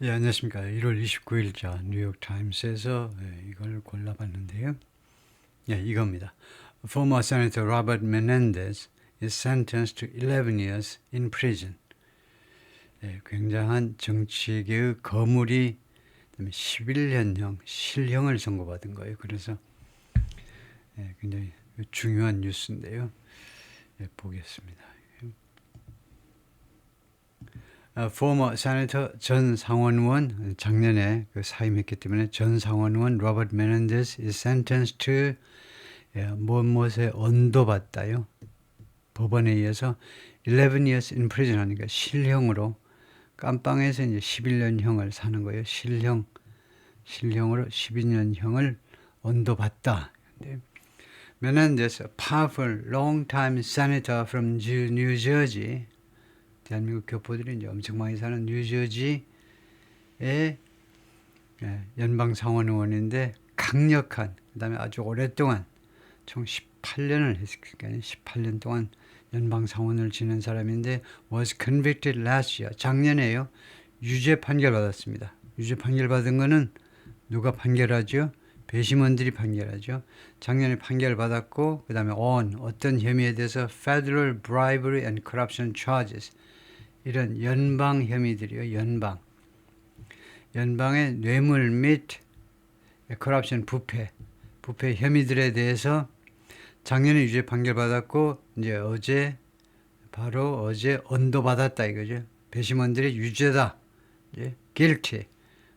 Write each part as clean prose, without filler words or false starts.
예, 안녕하십니까. 1월 29일자 뉴욕타임스에서 이걸 골라봤는데요. 예, 이겁니다. Former Senator Robert Menendez is sentenced to 11 years in prison. 예, 굉장한 정치계의 거물이 11년형 실형을 선고받은 거예요. 그래서 굉장히 중요한 뉴스인데요. 예, 보겠습니다. former senator 전 상원의원 작년에 사임했기 때문에 전 상원의원 로버트 메넨데스 is sentenced to 무엇에 언도받다요. 법원에 의해서 11 years in prison 하니까 실형으로 깜빵에서 이제 11년형을 사는 거예요. 실형으로 12년형을 언도받다. 메넨데스, powerful long-time senator from New Jersey. 대한민국 교포들이 이제 엄청 많이 사는 뉴저지의 연방 상원 의원인데 강력한, 그다음에 아주 오랫동안 총 18년을 했으니까 18년 동안 연방 상원을 지낸 사람인데 was convicted last year. 작년에요. 유죄 판결 받았습니다. 유죄 판결 받은 거는 누가 판결하죠? 배심원들이 판결하죠. 작년에 판결 받았고 그다음에 어떤 혐의에 대해서 federal bribery and corruption charges. 이런 연방 혐의들이요. 연방의 뇌물 및 corruption 부패 혐의들에 대해서 작년에 유죄 판결 받았고 이제 어제 언도받았다 이거죠. 배심원들이 유죄다. guilty.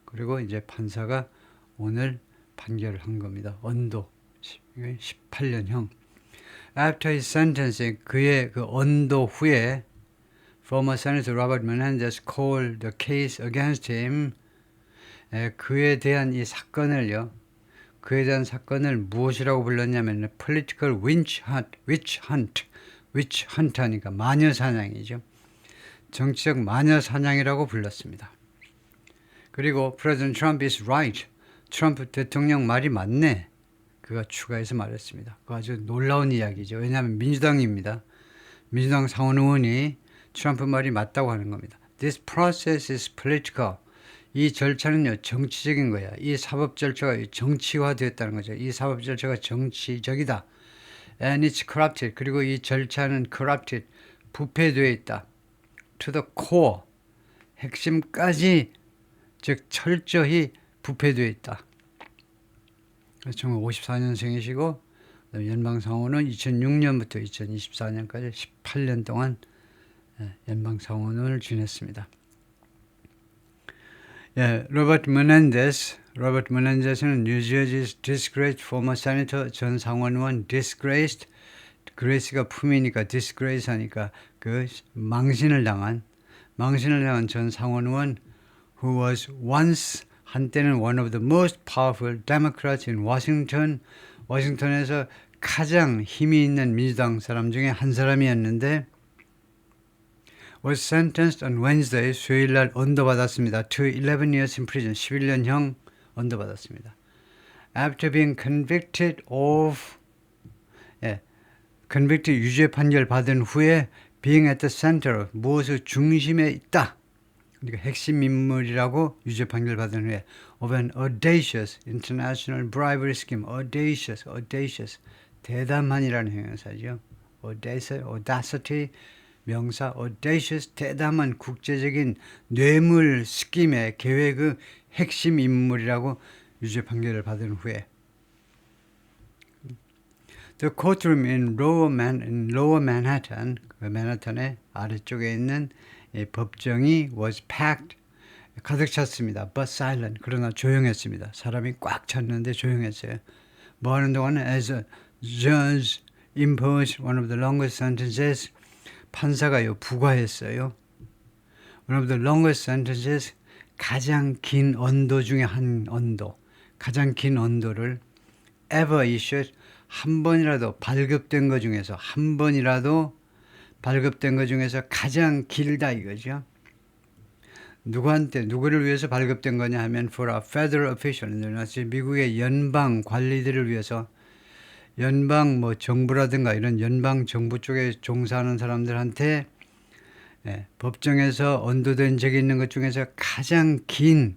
그리고 이제 판사가 오늘 판결을 한 겁니다. 언도 18년형. After his sentencing, 그의 그 언도 후에 former Senator Robert Menendez called the case against him. 그에 대한 이 사건을요. 그에 대한 사건을 무엇이라고 불렀냐면 political witch hunt 하니까 마녀 사냥이죠. 정치적 마녀 사냥이라고 불렀습니다. 그리고 President Trump is right. 트럼프 대통령 말이 맞네. 그가 추가해서 말했습니다. 그 아주 놀라운 이야기죠. 왜냐하면 민주당입니다. 민주당 상원 의원이 트럼프 말이 맞다고 하는 겁니다. This process is political. 이 절차는요, 정치적인 거야. 이 사법 절차가 정치화되었다는 거죠. 이 사법 절차가 정치적이다. And it's corrupted. 그리고 이 절차는 corrupted. 부패되어 있다. To the core. 핵심까지, 즉, 철저히 부패되어 있다. 1954년생이시고, 연방상원은 2006년부터 2024년까지 18년 동안 연방상원을 지냈습니다. 로버트 메넨데스는 뉴저지's disgraced former senator 전 상원의원 disgraced. grace가 품이니까 disgrace 하니까 그 망신을 당한 전 상원의원 who was once 한때는 one of the most powerful Democrats in Washington. 워싱턴에서 가장 힘이 있는 민주당 사람 중에 한 사람이었는데 was sentenced on Wednesday, 수요일 날 언도받았습니다. to 11 years in prison, 11년형 언도받았습니다. After being convicted of, convicted 유죄 판결 받은 후에 being at the center, 무엇의 중심에 있다. 그러니까 핵심 인물이라고 유죄 판결 받은 후에 of an audacious international bribery scheme, audacious, 대담한이라는 형용사죠. audacity, 명사 audacious, 대담한 국제적인 뇌물 스킴의 계획의 핵심 인물이라고 유죄 판결을 받은 후에 The courtroom in Lower Manhattan, 그 맨하탄의 아래쪽에 있는 법정이 was packed, 가득 찼습니다. But silent, 그러나 조용했습니다. 사람이 꽉 찼는데 조용했어요. 뭐 하는 동안에 as a judge imposed one of the longest sentences, 판사가요 부과했어요. One of the longest sentences, 가장 긴 언도 중에 가장 긴 언도를 ever issued, 한 번이라도 발급된 것 중에서 가장 길다 이거죠. 누구를 위해서 발급된 거냐 하면 for a federal official, 미국의 연방 관리들을 위해서, 연방 정부라든가 이런 연방 정부 쪽에 종사하는 사람들한테 법정에서 언도된 적이 있는 것 중에서 가장 긴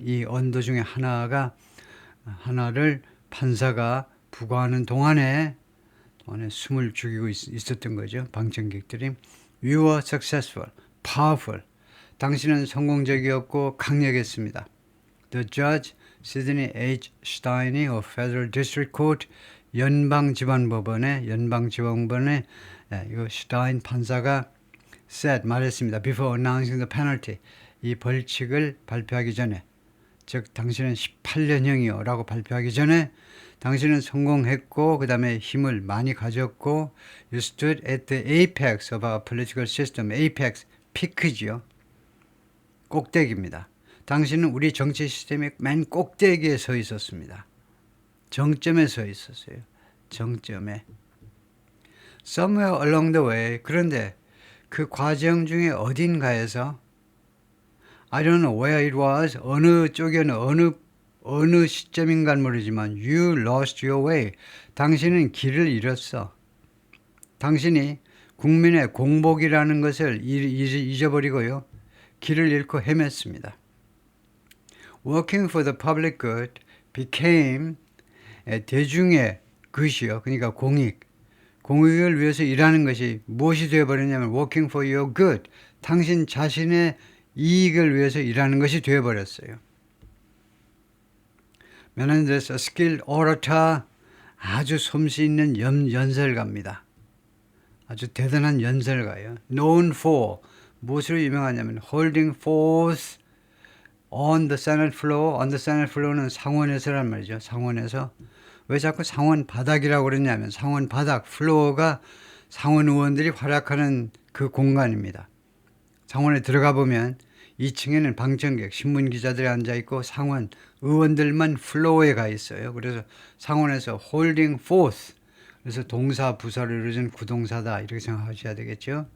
이 언도 중에 하나를 판사가 부과하는 동안에 숨을 죽이고 있었던 거죠. 방청객들이. We were successful, powerful. 당신은 성공적이었고 강력했습니다. The judge, Sidney H. Stein이 Federal District Court 연방지방법원의 이거 스타인 판사가 말했습니다. Before announcing the penalty. 이 벌칙을 발표하기 전에, 즉 당신은 18년형이요 라고 발표하기 전에 당신은 성공했고 그 다음에 힘을 많이 가졌고 You stood at the apex of our political system. apex, 피크지요. 꼭대기입니다. 당신은 우리 정치 시스템의 맨 꼭대기에 서 있었습니다. 정점에 서 있었어요. 정점에. Somewhere along the way. 그런데 그 과정 중에 어딘가에서 I don't know where it was. 어느 쪽에는 어느 시점인간 모르지만 You lost your way. 당신은 길을 잃었어. 당신이 국민의 공복이라는 것을 잊어버리고요. 길을 잃고 헤맸습니다. Working for the public good became 대중의 것이요. 그러니까 공익을 위해서 일하는 것이 무엇이 되어버렸냐면 working for your good. 당신 자신의 이익을 위해서 일하는 것이 되어버렸어요. 메나인데스, skilled orator, 아주 솜씨 있는 연설가입니다. 아주 대단한 연설가예요. Known for, 무엇으로 유명하냐면 holding forth on the Senate floor. On the Senate floor는 상원에서란 말이죠. 상원에서. 왜 자꾸 상원 바닥이라고 그러냐면 상원 바닥, 플로어가 상원 의원들이 활약하는 그 공간입니다. 상원에 들어가 보면 2층에는 방청객, 신문 기자들이 앉아 있고 상원 의원들만 플로어에 가 있어요. 그래서 상원에서 holding forth, 그래서 동사 부사를 이루어진 구동사다 이렇게 생각하셔야 되겠죠.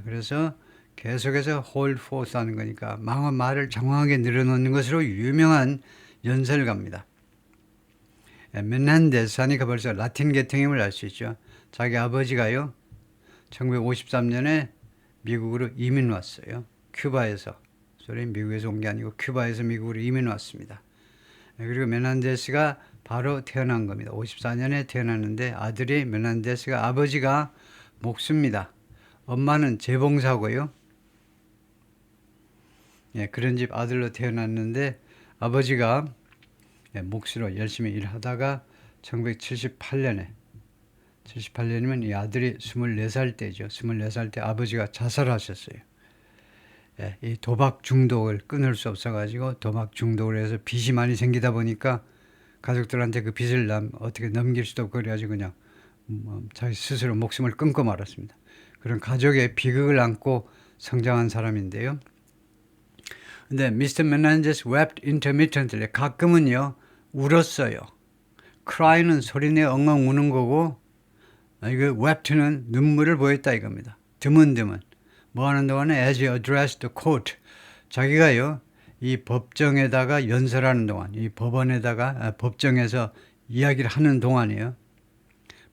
그래서 계속해서 hold forth 하는 거니까 말을 장황하게 늘어놓는 것으로 유명한 연설가입니다. 메난데스 하니까 벌써 라틴 계통임을 알 수 있죠. 자기 아버지가요 1953년에 미국으로 이민 왔어요. 큐바에서. 미국에서 온 게 아니고 큐바에서 미국으로 이민 왔습니다. 그리고 메난데스가 바로 태어난 겁니다. 54년에 태어났는데 아들이 메난데스가 아버지가 목수입니다. 엄마는 재봉사고요. 그런 집 아들로 태어났는데 아버지가 목수로 열심히 일하다가 1978년이면 이 아들이 24살 때죠. 24살 때 아버지가 자살하셨어요. 이 도박 중독을 끊을 수 없어가지고 도박 중독을 해서 빚이 많이 생기다 보니까 가족들한테 그 빚을 어떻게 넘길 수도 없고 그래가지고 그냥 자기 스스로 목숨을 끊고 말았습니다. 그런 가족의 비극을 안고 성장한 사람인데요. 근데 미스터 메난데스 wept intermittently. 가끔은요 울었어요. cry는 소리내어 엉엉 우는 거고 이거 wept는 눈물을 보였다 이겁니다. 드문드문. 뭐 하는 동안에 as he addressed the court. 자기가요 이 법정에다가 연설하는 동안, 이 법정에서 이야기를 하는 동안이에요.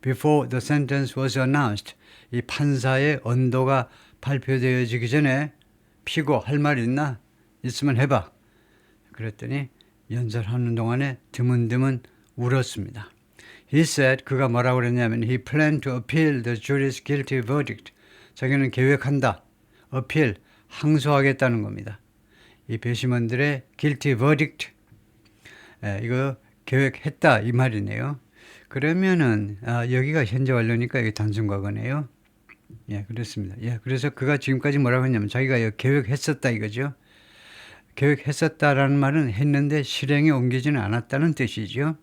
Before the sentence was announced. 이 판사의 언도가 발표되어지기 전에 피고 할 말 있나? 있으면 해봐. 그랬더니 연설하는 동안에 드문드문 울었습니다. He said, 그가 뭐라고 그랬냐면 he planned to appeal the jury's guilty verdict. 자기는 계획한다. appeal, 항소하겠다는 겁니다. 이 배심원들의 guilty verdict, 이거 계획했다 이 말이네요. 그러면은 여기가 현재 완료니까 이게 단순 과거네요. 그렇습니다. 그래서 그가 지금까지 뭐라고 했냐면 자기가 계획했었다 이거죠. 계획했었다라는 말은 했는데 실행에 옮기지는 않았다는 뜻이죠.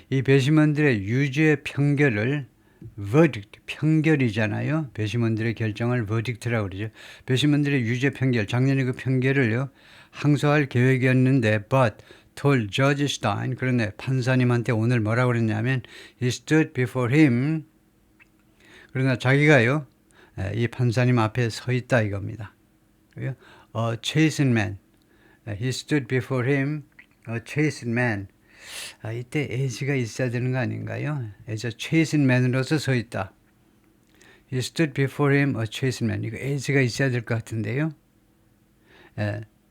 이 배심원들의 유죄 판결을 verdict, 판결이잖아요. 배심원들의 결정을 verdict라고 그러죠. 배심원들의 유죄 판결, 작년에 그 판결을요 항소할 계획이었는데 but told Judge Stein, 그런데 판사님한테 오늘 뭐라고 그랬냐면 he stood before him. 그러나 자기가요 이 판사님 앞에 서 있다 이겁니다. a chastened man. He stood before him, a chastened man. 이때 as가 있어야 되는 거 아닌가요? as a chastened man으로서 서 있다. He stood before him a chastened man. 이거 as가 있어야 될 것 같은데요.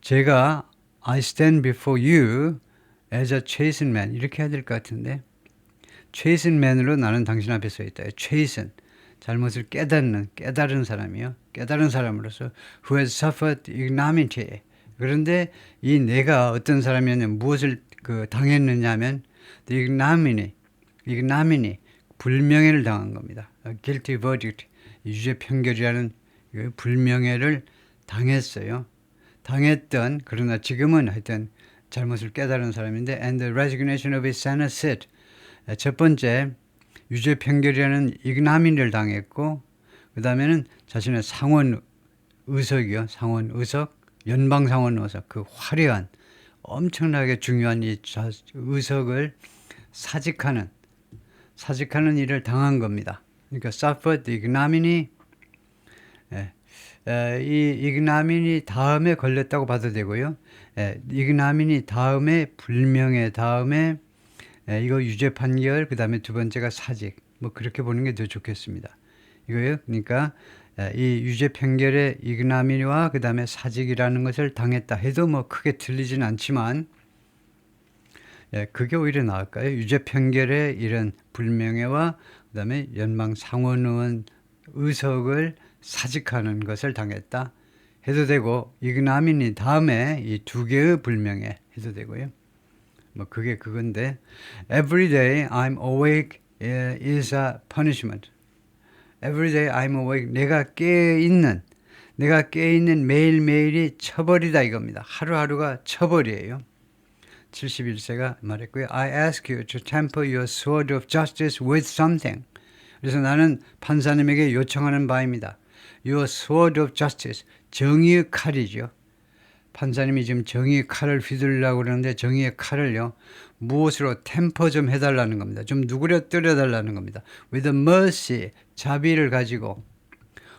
제가 I stand before you as a chastened man. 이렇게 해야 될 것 같은데 chastened man으로 나는 당신 앞에 서 있다. chasten. 잘못을 깨달은 사람이요. 깨달은 사람으로서 who has suffered ignominy. 그런데 이 내가 어떤 사람이냐면 무엇을 당했느냐 하면 the ignominy, 불명예를 당한 겁니다. guilty verdict, 유죄 판결이라는 불명예를 당했어요. 당했던 그러나 지금은 하여튼 잘못을 깨달은 사람인데 and the resignation of his senate seat. 첫 번째 유죄 판결이라는 ignomini를 당했고 그 다음에는 자신의 상원 의석이요. 상원 의석, 연방 상원 의석, 그 화려한 엄청나게 중요한 이 의석을 사직하는 일을 당한 겁니다. 그러니까 suffered ignominy, 이 ignominy 다음에 걸렸다고 봐도 되고요. ignominy 다음에 불명예 다음에 이거 유죄 판결, 그 다음에 두 번째가 사직. 뭐 그렇게 보는 게 더 좋겠습니다. 이거요. 그러니까 이 유죄 판결의 ignomini와 그 다음에 사직이라는 것을 당했다 해도 뭐 크게 틀리진 않지만 그게 오히려 나을까요? 유죄 판결의 이런 불명예와 그 다음에 연방 상원의원 의석을 사직하는 것을 당했다 해도 되고 ignominy 다음에 이 두 개의 불명예 해도 되고요. 뭐 그게 그건데 every day I'm awake is a punishment. Every day I'm awake. 내가 깨어있는 매일매일이 처벌이다 이겁니다. 하루하루가 처벌이에요. 71세가 말했고요. I ask you to temper your sword of justice with something. 그래서 나는 판사님에게 요청하는 바입니다. Your sword of justice. 정의의 칼이죠. 판사님이 지금 정의의 칼을 휘두르려고 그러는데 정의의 칼을요. 무엇으로 템퍼 좀 해달라는 겁니다. 좀 누그러뜨려달라는 겁니다. With a mercy, 자비를 가지고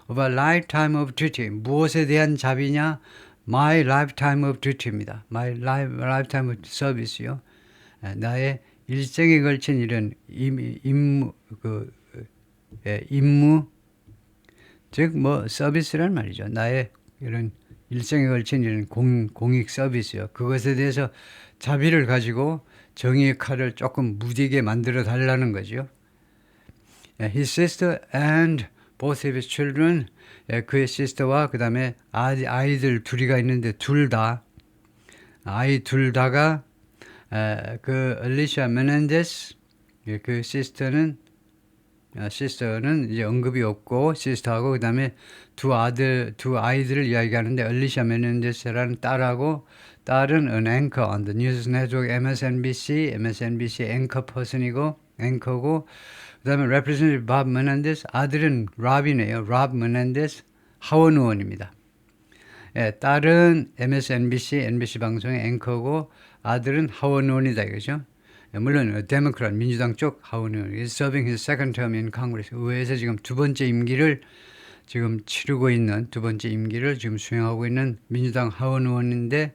of a lifetime of duty. 무엇에 대한 자비냐? My lifetime of duty입니다. My lifetime of service요. 나의 일생에 걸친 이런 임무, 즉 뭐 서비스란 말이죠. 나의 이런 일생에 걸친 이런 공익 서비스요. 그것에 대해서 자비를 가지고 정의의 칼을 조금 무디게 만들어 달라는 거죠. His sister and both of his children, 그의 시스터와 그 다음에 아이들 둘이가 있는데 아이 둘 다가 그 엘리샤 메넨데스, 그 시스터는 이제 언급이 없고 시스터하고 그 다음에 두 아이들을 이야기하는데 엘리샤 메넨데스라는 딸은 an anchor on the news network MSNBC 앵커 앵커고 그 다음에 representative Bob Menendez, 아들은 랍이네요. 랍 메넨데스 하원 의원입니다. 딸은 MSNBC 방송의 앵커고 아들은 하원 의원이다 이거죠. 물론 데모크라 민주당 쪽 하원 의원 is serving his second term in Congress. 의회에서 지금 두 번째 임기를 지금 수행하고 있는 민주당 하원 의원인데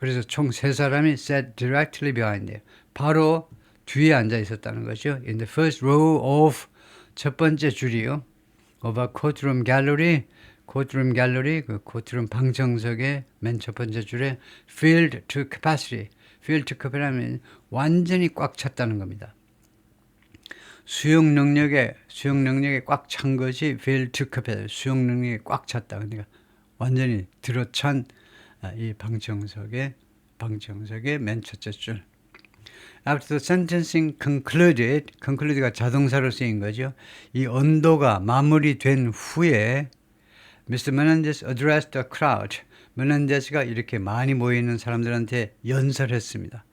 그래서 총 세 사람이 sat directly behind him. 바로 뒤에 앉아 있었다는 거죠. In the first row of 첫 번째 줄이요. of a courtroom gallery, 그 코트룸 방청석의 맨 첫 번째 줄에 filled to capacity. filled to capacity는 완전히 꽉 찼다는 겁니다. 수용 능력에 꽉 찬 것이 filled to capacity. 수용 능력에 꽉 찼다. 그러니까 완전히 들어찬 이 방청석의 맨 첫째 줄. After the sentencing concluded가 자동사로 쓰인 거죠. 이 언도가 마무리된 후에 Mr. Menendez addressed the crowd. 메넨데스가 이렇게 많이 모여있는 사람들한테 연설했습니다.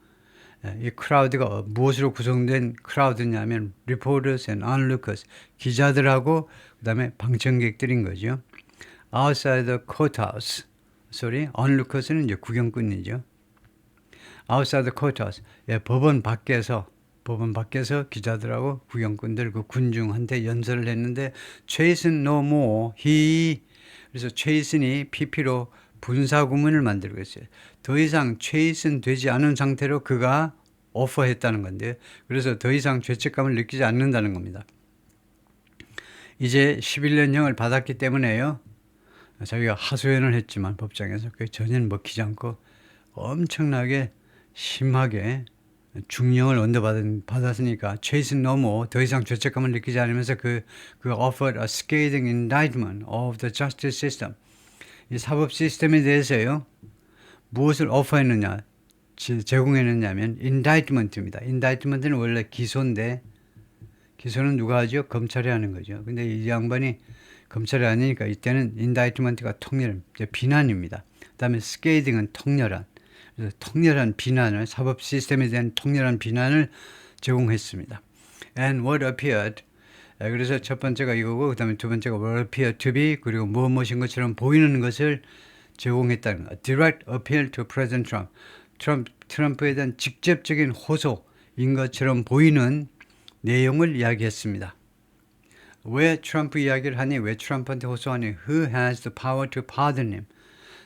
이 크라우드가 무엇으로 구성된 크라우드냐면 reporters and onlookers, 기자들하고 그 다음에 방청객들인 거죠. Outside the courthouse. onlookers는 이제 구경꾼이죠. outside the courthouse. 법원 밖에서 기자들하고 구경꾼들 그 군중한테 연설을 했는데 Chasten no more. 그래서 chasten이 PP로 분사구문을 만들고 있어요. 더 이상 chasten 되지 않은 상태로 그가 오퍼했다는 건데 그래서 더 이상 죄책감을 느끼지 않는다는 겁니다. 이제 11년형을 받았기 때문에요. 자기가 하소연을 했지만 법정에서 그게 전혀 먹히지 않고 엄청나게 심하게 중형을 받았으니까 최이슨 너무 더 이상 죄책감을 느끼지 않으면서 그 offered a scathing indictment of the justice system. 이 사법 시스템에 대해서요. 무엇을 오퍼했느냐, 제공했느냐면 indictment입니다. indictment는 원래 기소인데 기소는 누가 하죠? 검찰이 하는 거죠. 근데 이 양반이 검찰이 아니니까 이때는 indictment가 비난입니다. 그다음에 scathing은 통렬한. 그래서 통렬한 비난을 사법 시스템에 대한 통렬한 비난을 제공했습니다. And what appeared 그래서 첫 번째가 이거고 그다음에 두 번째가 what appeared to be 그리고 무엇인 것처럼 보이는 것을 제공했다는 거. Direct appeal to President Trump. 트럼프에 대한 직접적인 호소인 것처럼 보이는 내용을 이야기했습니다. 왜 트럼프 이야기를 하니? 왜 트럼프한테 호소하니? Who has the power to pardon him?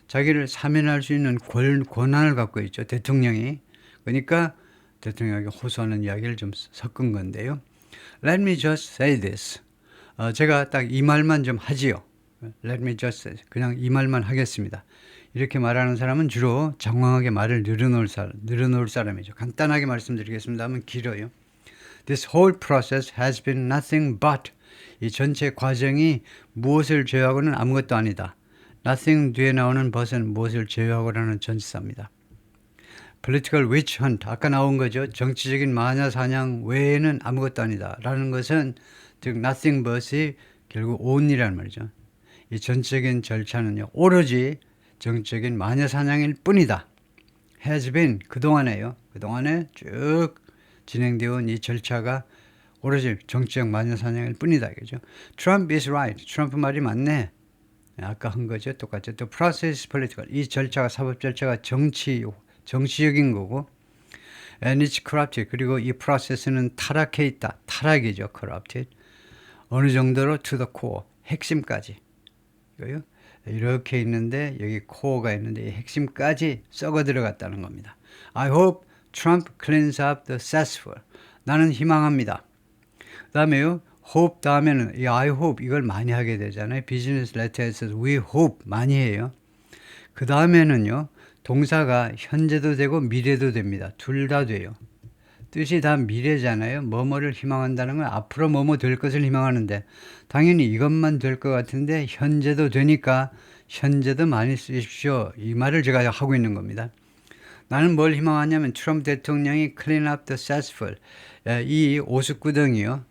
자기를 사면할 수 있는 권한을 갖고 있죠. 대통령이. 그러니까 대통령에게 호소하는 이야기를 좀 섞은 건데요. Let me just say this. 제가 딱 이 말만 좀 하지요. Let me just say. 그냥 이 말만 하겠습니다. 이렇게 말하는 사람은 주로 장황하게 말을 늘어놓을 사람이죠. 간단하게 말씀드리겠습니다. 하면 길어요. This whole process has been nothing but 이 전체 과정이 무엇을 제외하고는 아무것도 아니다. Nothing 뒤에 나오는 but은 무엇을 제외하고라는 전치사입니다. Political witch hunt 아까 나온 거죠. 정치적인 마녀 사냥 외에는 아무것도 아니다. 라는 것은 즉 nothing but이 결국 only라는 말이죠. 이 전체적인 절차는요. 오로지 정치적인 마녀 사냥일 뿐이다. has been 그동안에 쭉 진행되어 온 이 절차가 오로지 정치적 마녀 사냥일 뿐이다. 이거죠. Trump is right. 트럼프 말이 맞네. 아까 한 거죠. 똑같죠. 또 process is political. 이 절차가 사법 절차가 정치적인 거고 and it's corrupted. 그리고 이 프로세스는 타락해 있다. 타락이죠. corrupted. 어느 정도로 to the core. 핵심까지. 이거요. 이렇게 있는데 여기 코어가 있는데 이 핵심까지 썩어 들어갔다는 겁니다. I hope Trump cleans up the cesspool. 나는 희망합니다. 그 다음에요. hope 다음에는 이 I hope 이걸 많이 하게 되잖아요. 비즈니스 레터에서 we hope 많이 해요. 그 다음에는요. 동사가 현재도 되고 미래도 됩니다. 둘 다 돼요. 뜻이 다 미래잖아요. 뭐뭐를 희망한다는 건 앞으로 뭐뭐 될 것을 희망하는데 당연히 이것만 될 것 같은데 현재도 되니까 현재도 많이 쓰십시오. 이 말을 제가 하고 있는 겁니다. 나는 뭘 희망하냐면 트럼프 대통령이 clean up the cesspool. 이 오쑣구덩이요.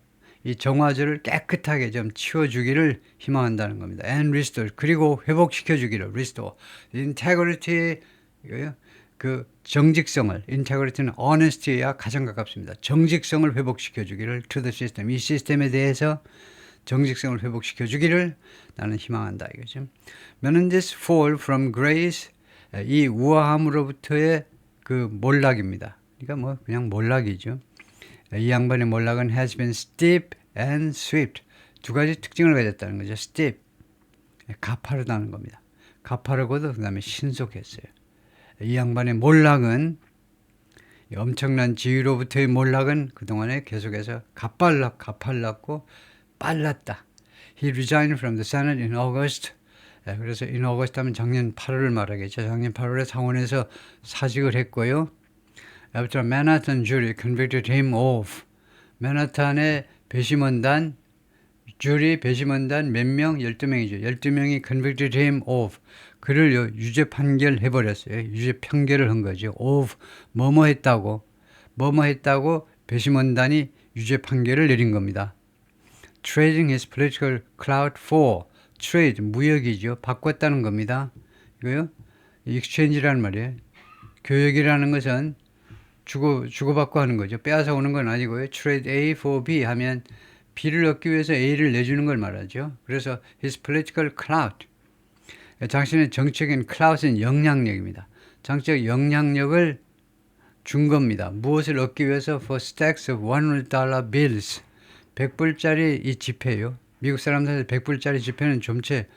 이 정화조를 깨끗하게 좀 치워주기를 희망한다는 겁니다. And restore. 그리고 회복시켜주기를 restore. integrity 이거요. 그 정직성을 integrity는 honesty와 가장 가깝습니다. 정직성을 회복시켜주기를 to the system. 이 시스템에 대해서 정직성을 회복시켜주기를 나는 희망한다 이거죠. Menendez fall from grace. 이 우아함으로부터의 그 몰락입니다. 그러니까 뭐 그냥 몰락이죠. 이 양반의 몰락은 has been steep and swift. 두 가지 특징을 가졌다는 거죠. steep, 가파르다는 겁니다. 가파르고도 그 다음에 신속했어요. 이 양반의 몰락은 엄청난 지위로부터의 몰락은 그동안에 계속해서 가팔랐고 빨랐다. He resigned from the Senate in August. 그래서 in August 하면 작년 8월을 말하겠죠. 작년 8월에 상원에서 사직을 했고요. After Manhattan jury convicted him of 맨하탄의 배심원단 주리 배심원단 몇 명? 12명이죠. 12명이 convicted him of 그를 유죄 판결해버렸어요. 유죄 판결을 한 거죠. of 뭐뭐 했다고 배심원단이 유죄 판결을 내린 겁니다. Trading his political clout for trade 무역이죠. 바꿨다는 겁니다. 이거요. exchange라는 말이에요. 교역이라는 것은 주고받고 하는 거죠. 빼앗아 오는 건 아니고요. Trade A for B 하면 B를 얻기 위해서 A를 내주는 걸 말하죠. 그래서 his political clout 당신의 정치적인 clout은 영향력입니다. 정치적 영향력을 준 겁니다. 무엇을 얻기 위해서 for stacks of $100 bills 100불짜리 이 지폐요. 미국 사람들한테 100불짜리 지폐는 좀채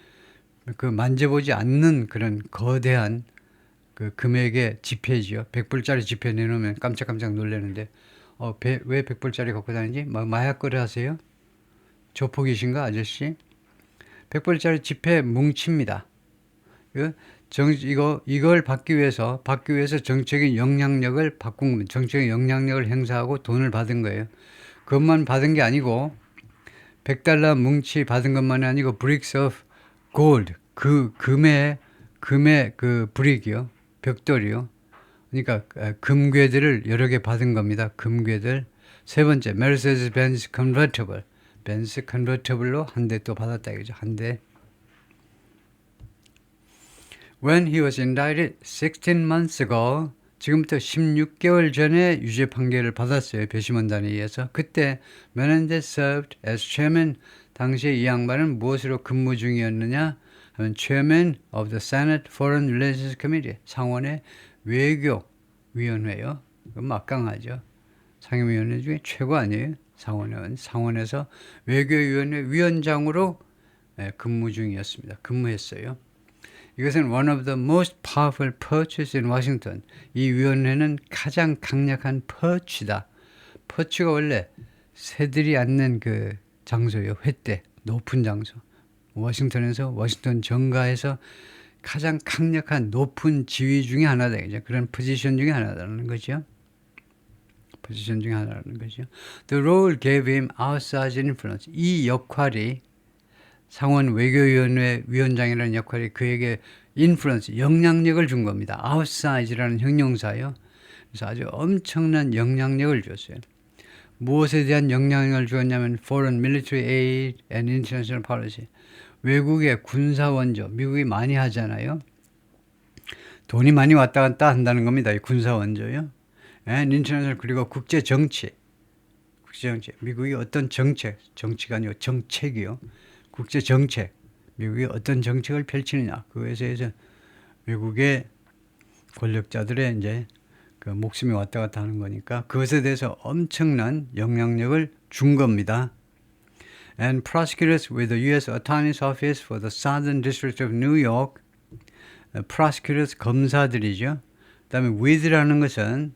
그 만져보지 않는 그런 거대한 그 금액의 지폐지요. 100불짜리 지폐 내놓으면 깜짝깜짝 놀라는데 왜 100불짜리 갖고 다니지? 마약 거래 하세요? 조폭이신가 아저씨? 100불짜리 지폐 뭉칩니다. 이걸 받기 위해서 정책의 영향력을 바꾼, 정책의 영향력을 행사하고 돈을 받은 거예요. 그것만 받은 게 아니고 100달러 뭉치 받은 것만이 아니고 bricks of gold, 금의 그 브릭이요, 벽돌이요. 그러니까 금괴들을 여러 개 받은 겁니다. 금괴들. 세 번째, Mercedes-Benz convertible, 벤츠 컨버터블로 한 대 또 받았다 이거죠. 한 대. When he was indicted 16 months ago, 지금부터 16개월 전에 유죄 판결을 받았어요. 배심원단에 의해서. 그때 Menendez served as chairman. 당시에 이 양반은 무엇으로 근무 중이었느냐 하면 chairman of the Senate Foreign Relations Committee. 상원의 외교위원회요. 그건 막강하죠. 상임위원회 중에 최고 아니에요? 상원에서 외교위원회 위원장으로 근무 중이었습니다. 근무했어요. 이것은 one of the most powerful perches in Washington. 이 위원회는 가장 강력한 perch다. perch가 원래 새들이 앉는 그 장소예요. 횃대, 높은 장소. 워싱턴에서 워싱턴 정가에서 가장 강력한 높은 지위 중에 하나다. 그런 포지션 중에 하나라는 거죠. 포지션 중에 하나라는 거죠. The role gave him outside influence. 이 역할이 상원 외교위원회 위원장이라는 역할이 그에게 influence, 영향력을 준 겁니다. outside라는 형용사요. 그래서 아주 엄청난 영향력을 줬어요. 무엇에 대한 영향력을 주었냐면 foreign military aid and international policy. 외국의 군사 원조, 미국이 많이 하잖아요. 돈이 많이 왔다 갔다 한다는 겁니다. 이 군사 원조요. and international, 그리고 국제 정치. 미국이 어떤 정치가 아니고 정책이요. 국제 정책. 미국이 어떤 정책을 펼치느냐. 그것에 대해서 외국의 권력자들의 이제 그 목숨이 왔다 갔다 하는 거니까 그것에 대해서 엄청난 영향력을 준 겁니다. And prosecutors with the U.S. Attorney's Office for the Southern District of New York. prosecutors 검사들이죠. 그다음에 with라는 것은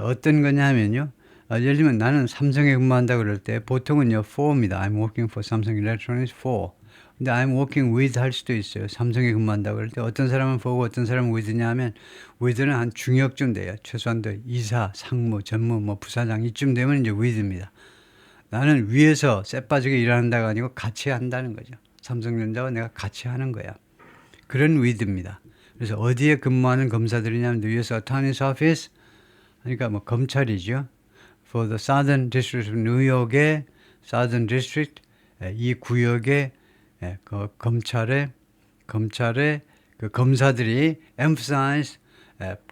어떤 거냐 하면요. 예를 들면 나는 삼성에 근무한다 그럴 때 보통은요 for입니다. I'm working for Samsung Electronics for. 근데 I'm working with 할 수도 있어요. 삼성에 근무한다 그럴 때 어떤 사람은 for고 어떤 사람은 with냐 하면 with는 한 중역쯤 돼요. 최소한 이사, 상무, 전무, 부사장 이쯤 되면 이제 with입니다. 나는 위에서 쎄 빠지게 일한다가 아니고 같이 한다는 거죠. 삼성전자와 내가 같이 하는 거야. 그런 with입니다. 그래서 어디에 근무하는 검사들이냐면 US Attorney's Office, 그러니까 검찰이죠. For the Southern District of New York의 Southern District, 이 구역의 그 검찰의 그 검사들이 emphasize,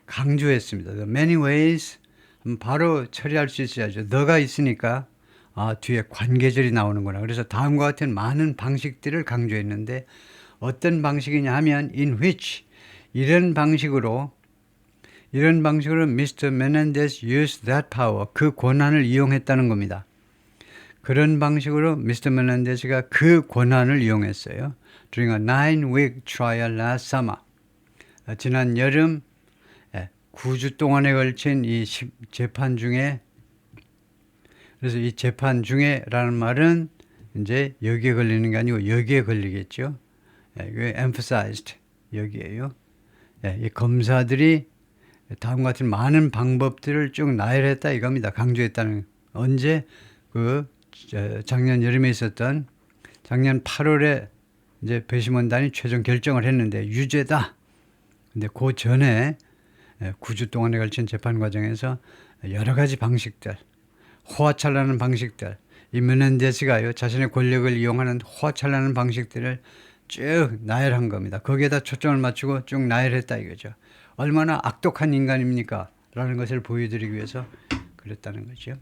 강조했습니다. The many ways, 바로 처리할 수 있어야죠. 너가 있으니까 뒤에 관계절이 나오는구나. 그래서 다음과 같은 많은 방식들을 강조했는데 어떤 방식이냐 하면 in which, 이런 방식으로 Mr. Menendez used that power, 그 권한을 이용했다는 겁니다. 그런 방식으로 Mr. Menendez가 그 권한을 이용했어요. During a 9-week trial last summer. 지난 여름 9주 동안에 걸친 이 재판 중에, 그래서 이 재판 중에라는 말은 이제 여기에 걸리는 게 아니고 여기에 걸리겠죠. 이게 emphasized, 여기에요. 이 검사들이 다음과 같은 많은 방법들을 쭉 나열했다 이겁니다. 강조했다는. 언제? 작년 여름에 있었던, 작년 8월에 이제 배심원단이 최종 결정을 했는데 유죄다. 근데 그 전에 9주 동안에 걸친 재판 과정에서 여러 가지 방식들, 호화찬란한 방식들, 이 메넨데스가요 자신의 권력을 이용하는 호화찬란한 방식들을 쭉 나열한 겁니다. 거기에다 초점을 맞추고 쭉 나열했다 이거죠. 얼마나 악독한 인간입니까? 라는 것을 보여드리기 위해서 그랬다는 거죠.